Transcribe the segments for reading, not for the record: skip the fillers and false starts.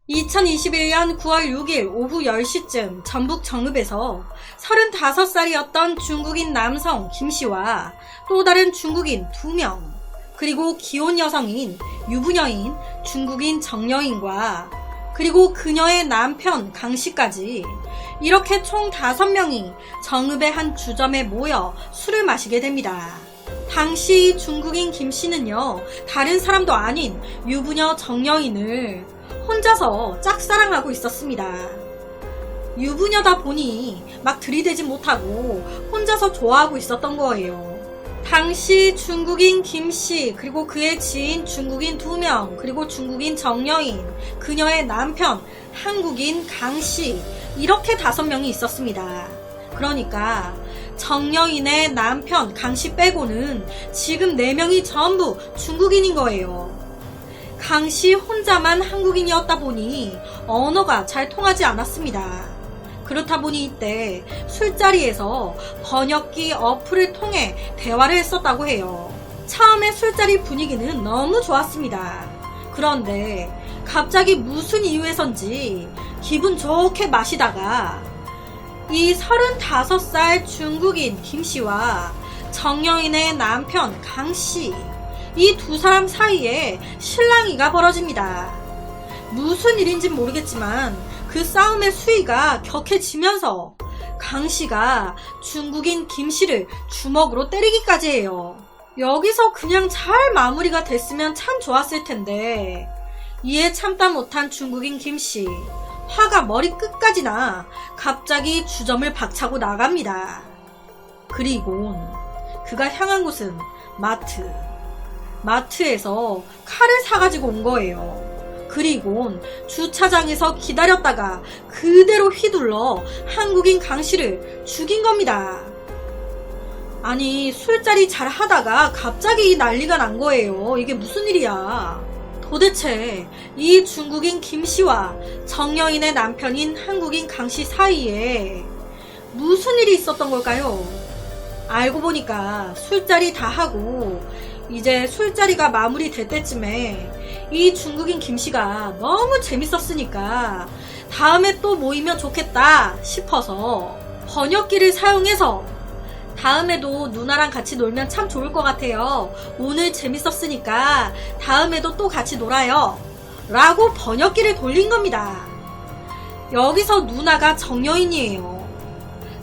2021년 9월 6일 오후 10시쯤 전북 정읍에서 35살이었던 중국인 남성 김씨와 또 다른 중국인 2명, 그리고 기혼 여성인 유부녀인 중국인 정여인과 그리고 그녀의 남편 강씨까지 이렇게 총 5명이 정읍의 한 주점에 모여 술을 마시게 됩니다. 당시 중국인 김씨는요, 다른 사람도 아닌 유부녀 정여인을 혼자서 짝사랑하고 있었습니다. 유부녀다 보니 막 들이대지 못하고 혼자서 좋아하고 있었던 거예요. 당시 중국인 김씨, 그리고 그의 지인 중국인 2명, 그리고 중국인 정여인, 그녀의 남편 한국인 강씨, 이렇게 5명이 있었습니다. 그러니까 정여인의 남편 강씨 빼고는 지금 4명이 전부 중국인인 거예요. 강씨 혼자만 한국인이었다 보니 언어가 잘 통하지 않았습니다. 그렇다 보니 이때 술자리에서 번역기 어플을 통해 대화를 했었다고 해요. 처음에 술자리 분위기는 너무 좋았습니다. 그런데 갑자기 무슨 이유에선지 기분 좋게 마시다가 이 35살 중국인 김씨와 정여인의 남편 강씨, 이 2사람 사이에 실랑이가 벌어집니다. 무슨 일인진 모르겠지만 그 싸움의 수위가 격해지면서 강씨가 중국인 김씨를 주먹으로 때리기까지 해요. 여기서 그냥 잘 마무리가 됐으면 참 좋았을 텐데 이에 참다 못한 중국인 김씨, 화가 머리 끝까지 나 갑자기 주점을 박차고 나갑니다. 그리곤 그가 향한 곳은 마트에서 칼을 사가지고 온 거예요. 그리곤 주차장에서 기다렸다가 그대로 휘둘러 한국인 강씨를 죽인 겁니다. 아니, 술자리 잘 하다가 갑자기 난리가 난 거예요. 이게 무슨 일이야. 도대체 이 중국인 김씨와 정여인의 남편인 한국인 강씨 사이에 무슨 일이 있었던 걸까요? 알고 보니까 술자리 다 하고 이제 술자리가 마무리될 때쯤에 이 중국인 김씨가 너무 재밌었으니까 다음에 또 모이면 좋겠다 싶어서 번역기를 사용해서 다음에도 누나랑 같이 놀면 참 좋을 것 같아요. 오늘 재밌었으니까 다음에도 또 같이 놀아요. 라고 번역기를 돌린 겁니다. 여기서 누나가 정여인이에요.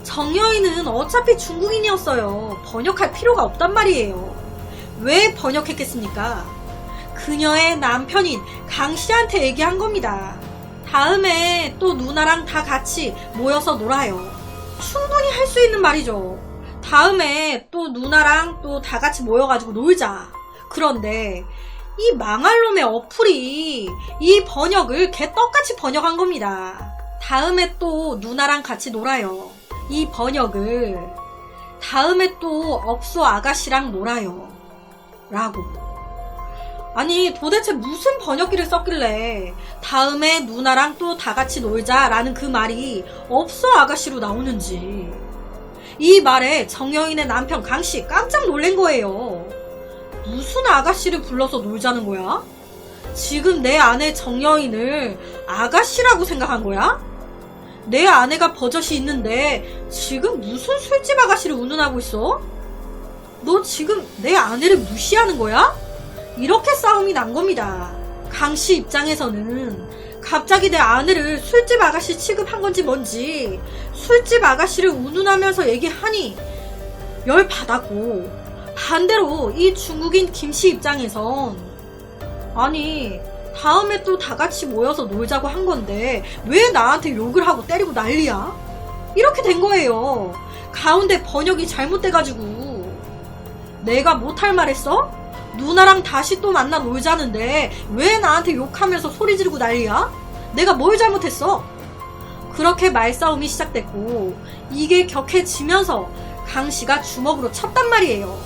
정여인은 어차피 중국인이었어요. 번역할 필요가 없단 말이에요. 왜 번역했겠습니까? 그녀의 남편인 강씨한테 얘기한 겁니다. 다음에 또 누나랑 다 같이 모여서 놀아요. 충분히 할 수 있는 말이죠. 다음에 또 누나랑 또 다 같이 모여가지고 놀자. 그런데 이 망할 놈의 어플이 이 번역을 개떡같이 번역한 겁니다. 다음에 또 누나랑 같이 놀아요. 이 번역을 다음에 또 업소 아가씨랑 놀아요. 라고. 아니, 도대체 무슨 번역기를 썼길래 다음에 누나랑 또 다 같이 놀자 라는 그 말이 업소 아가씨로 나오는지. 이 말에 정여인의 남편 강씨 깜짝 놀란 거예요. 무슨 아가씨를 불러서 놀자는 거야? 지금 내 아내 정여인을 아가씨라고 생각한 거야? 내 아내가 버젓이 있는데 지금 무슨 술집 아가씨를 운운하고 있어? 너 지금 내 아내를 무시하는 거야? 이렇게 싸움이 난 겁니다. 강씨 입장에서는 갑자기 내 아내를 술집 아가씨 취급한 건지 뭔지 술집 아가씨를 운운하면서 얘기하니 열받았고, 반대로 이 중국인 김씨 입장에선 아니, 다음에 또 다 같이 모여서 놀자고 한 건데 왜 나한테 욕을 하고 때리고 난리야? 이렇게 된 거예요. 가운데 번역이 잘못돼가지고. 내가 못할 말 했어? 누나랑 다시 또 만나 놀자는데 왜 나한테 욕하면서 소리 지르고 난리야? 내가 뭘 잘못했어? 그렇게 말싸움이 시작됐고 이게 격해지면서 강씨가 주먹으로 쳤단 말이에요.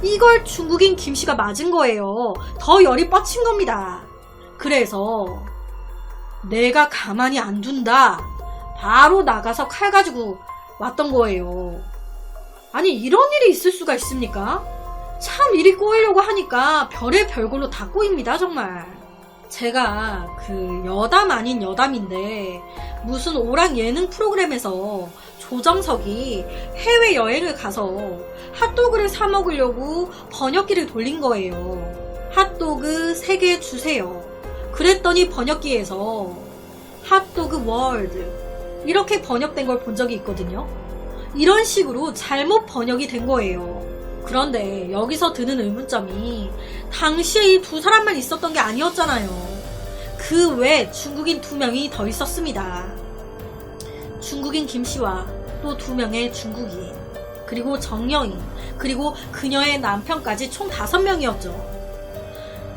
이걸 중국인 김씨가 맞은 거예요. 더 열이 뻗친 겁니다. 그래서 내가 가만히 안 둔다. 바로 나가서 칼 가지고 왔던 거예요. 아니, 이런 일이 있을 수가 있습니까? 참 일이 꼬이려고 하니까 별의 별걸로 다 꼬입니다, 정말. 제가 그 여담 아닌 여담인데 무슨 오락 예능 프로그램에서 조정석이 해외여행을 가서 핫도그를 사 먹으려고 번역기를 돌린 거예요. 핫도그 3개 주세요. 그랬더니 번역기에서 핫도그 월드 이렇게 번역된 걸 본 적이 있거든요. 이런 식으로 잘못 번역이 된 거예요. 그런데 여기서 드는 의문점이 당시에 이 두 사람만 있었던 게 아니었잖아요. 그 외 중국인 2명이 더 있었습니다. 중국인 김씨와 또 2명의 중국인, 그리고 정여인, 그리고 그녀의 남편까지 총 5명이었죠.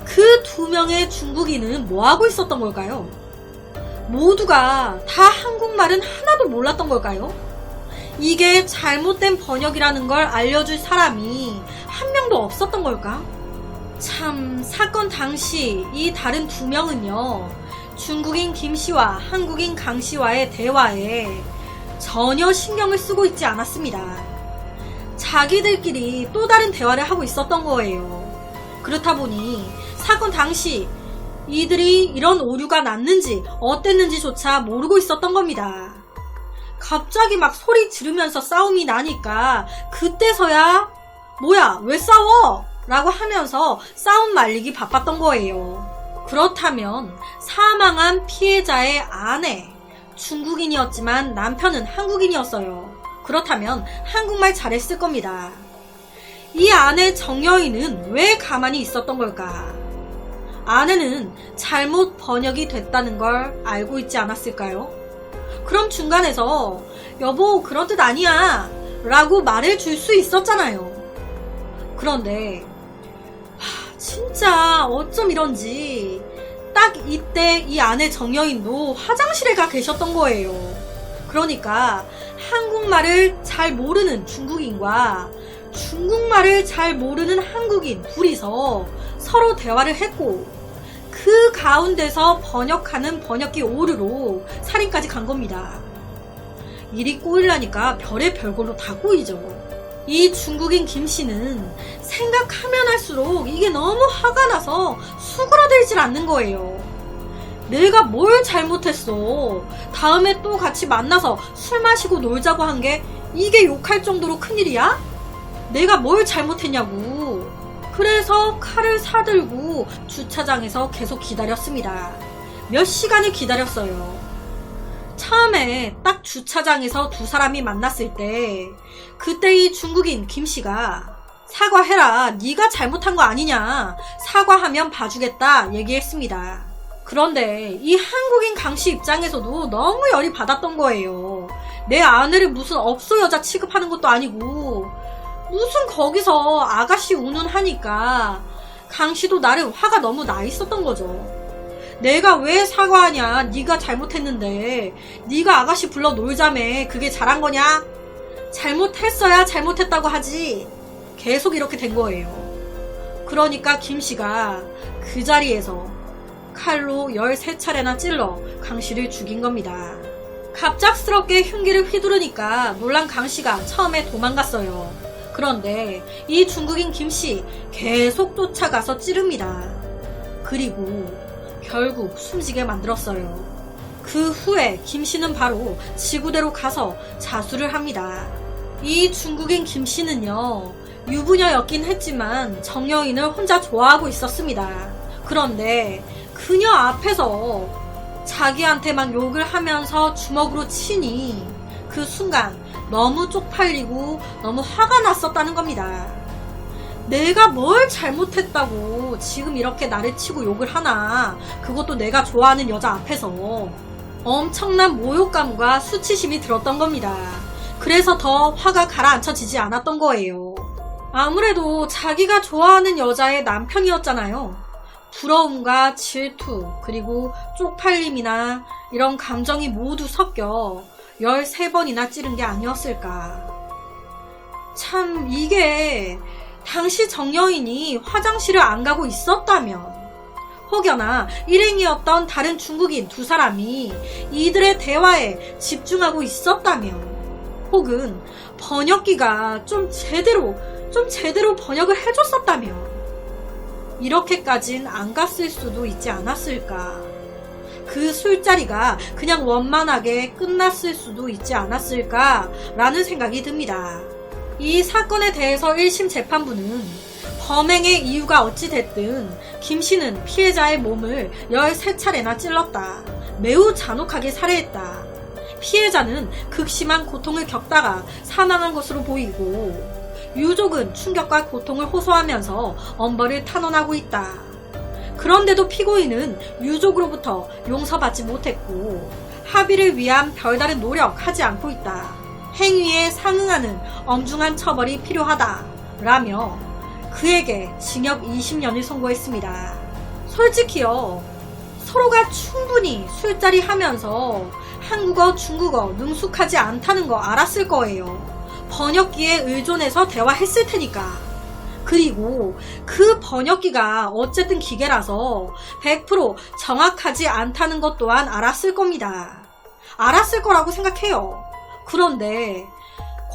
그 2명의 중국인은 뭐하고 있었던 걸까요? 모두가 다 한국말은 하나도 몰랐던 걸까요? 이게 잘못된 번역이라는 걸 알려줄 사람이 한 명도 없었던 걸까? 참, 사건 당시 이 다른 2명은요, 중국인 김씨와 한국인 강씨와의 대화에 전혀 신경을 쓰고 있지 않았습니다. 자기들끼리 또 다른 대화를 하고 있었던 거예요. 그렇다 보니 사건 당시 이들이 이런 오류가 났는지 어땠는지조차 모르고 있었던 겁니다. 갑자기 막 소리 지르면서 싸움이 나니까 그때서야 뭐야 왜 싸워? 라고 하면서 싸움 말리기 바빴던 거예요. 그렇다면 사망한 피해자의 아내, 중국인이었지만 남편은 한국인이었어요. 그렇다면 한국말 잘했을 겁니다. 이 아내 정여인은 왜 가만히 있었던 걸까? 아내는 잘못 번역이 됐다는 걸 알고 있지 않았을까요? 그럼 중간에서 여보 그런 뜻 아니야 라고 말해줄 수 있었잖아요. 그런데 진짜 어쩜 이런지 딱 이때 이 아내 정여인도 화장실에 가 계셨던 거예요. 그러니까 한국말을 잘 모르는 중국인과 중국말을 잘 모르는 한국인 둘이서 서로 대화를 했고 그 가운데서 번역하는 번역기 오류로 살인까지 간 겁니다. 일이 꼬이려니까 별의 별걸로 다 꼬이죠. 이 중국인 김씨는 생각하면 할수록 이게 너무 화가 나서 수그러들질 않는 거예요. 내가 뭘 잘못했어. 다음에 또 같이 만나서 술 마시고 놀자고 한 게 이게 욕할 정도로 큰일이야? 내가 뭘 잘못했냐고. 그래서 칼을 사들고 주차장에서 계속 기다렸습니다. 몇 시간을 기다렸어요. 처음에 딱 주차장에서 두 사람이 만났을 때 그때 이 중국인 김씨가 사과해라, 네가 잘못한 거 아니냐, 사과하면 봐주겠다 얘기했습니다. 그런데 이 한국인 강씨 입장에서도 너무 열이 받았던 거예요. 내 아내를 무슨 업소 여자 취급하는 것도 아니고 무슨 거기서 아가씨 운운하니까 강씨도 나름 화가 너무 나 있었던 거죠. 내가 왜 사과하냐, 네가 잘못했는데 네가 아가씨 불러 놀자며 그게 잘한 거냐, 잘못했어야 잘못했다고 하지. 계속 이렇게 된 거예요. 그러니까 김씨가 그 자리에서 칼로 13차례나 찔러 강씨를 죽인 겁니다. 갑작스럽게 흉기를 휘두르니까 놀란 강씨가 처음에 도망갔어요. 그런데 이 중국인 김씨 계속 쫓아가서 찌릅니다. 그리고 결국 숨지게 만들었어요. 그 후에 김씨는 바로 지구대로 가서 자수를 합니다. 이 중국인 김씨는요, 유부녀였긴 했지만 정여인을 혼자 좋아하고 있었습니다. 그런데 그녀 앞에서 자기한테 막 욕을 하면서 주먹으로 치니 그 순간 너무 쪽팔리고 너무 화가 났었다는 겁니다. 내가 뭘 잘못했다고 지금 이렇게 나를 치고 욕을 하나, 그것도 내가 좋아하는 여자 앞에서. 엄청난 모욕감과 수치심이 들었던 겁니다. 그래서 더 화가 가라앉혀지지 않았던 거예요. 아무래도 자기가 좋아하는 여자의 남편이었잖아요. 부러움과 질투, 그리고 쪽팔림이나 이런 감정이 모두 섞여 13번이나 찌른 게 아니었을까. 참, 이게 당시 정여인이 화장실을 안 가고 있었다면, 혹여나 일행이었던 다른 중국인 두 사람이 이들의 대화에 집중하고 있었다면, 혹은 번역기가 좀 제대로 번역을 해줬었다면, 이렇게까진 안 갔을 수도 있지 않았을까. 그 술자리가 그냥 원만하게 끝났을 수도 있지 않았을까라는 생각이 듭니다. 이 사건에 대해서 1심 재판부는 범행의 이유가 어찌됐든 김 씨는 피해자의 몸을 13차례나 찔렀다. 매우 잔혹하게 살해했다. 피해자는 극심한 고통을 겪다가 사망한 것으로 보이고 유족은 충격과 고통을 호소하면서 엄벌을 탄원하고 있다. 그런데도 피고인은 유족으로부터 용서받지 못했고 합의를 위한 별다른 노력하지 않고 있다. 행위에 상응하는 엄중한 처벌이 필요하다. 라며 그에게 징역 20년을 선고했습니다. 솔직히요, 서로가 충분히 술자리 하면서 한국어, 중국어 능숙하지 않다는 거 알았을 거예요. 번역기에 의존해서 대화했을 테니까. 그리고 그 번역기가 어쨌든 기계라서 100% 정확하지 않다는 것 또한 알았을 겁니다. 알았을 거라고 생각해요. 그런데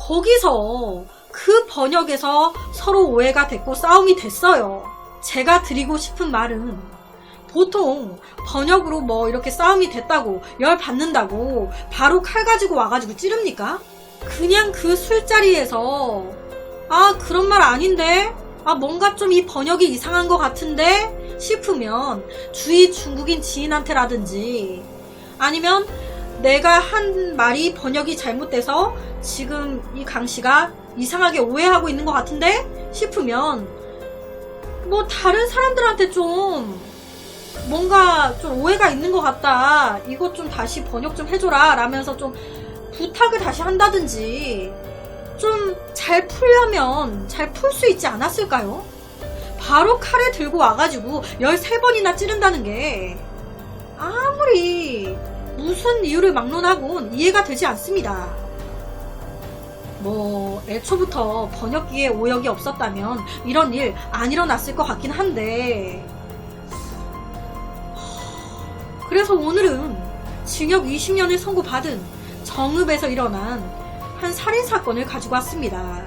거기서 그 번역에서 서로 오해가 됐고 싸움이 됐어요. 제가 드리고 싶은 말은 보통 번역으로 뭐 이렇게 싸움이 됐다고 열 받는다고 바로 칼 가지고 와가지고 찌릅니까? 그냥 그 술자리에서 아 그런 말 아닌데? 아 뭔가 좀 이 번역이 이상한 것 같은데? 싶으면 주위 중국인 지인한테라든지 아니면 내가 한 말이 번역이 잘못돼서 지금 이 강씨가 이상하게 오해하고 있는 것 같은데? 싶으면 뭐 다른 사람들한테 좀 뭔가 좀 오해가 있는 것 같다. 이것 좀 다시 번역 좀 해줘라 라면서 좀 부탁을 다시 한다든지 좀 잘 풀려면 잘 풀 수 있지 않았을까요? 바로 칼을 들고 와가지고 13번이나 찌른다는 게 아무리 무슨 이유를 막론하곤 이해가 되지 않습니다. 뭐 애초부터 번역기에 오역이 없었다면 이런 일 안 일어났을 것 같긴 한데 그래서 오늘은 징역 20년을 선고받은 정읍에서 일어난 한 살인사건을 가지고 왔습니다.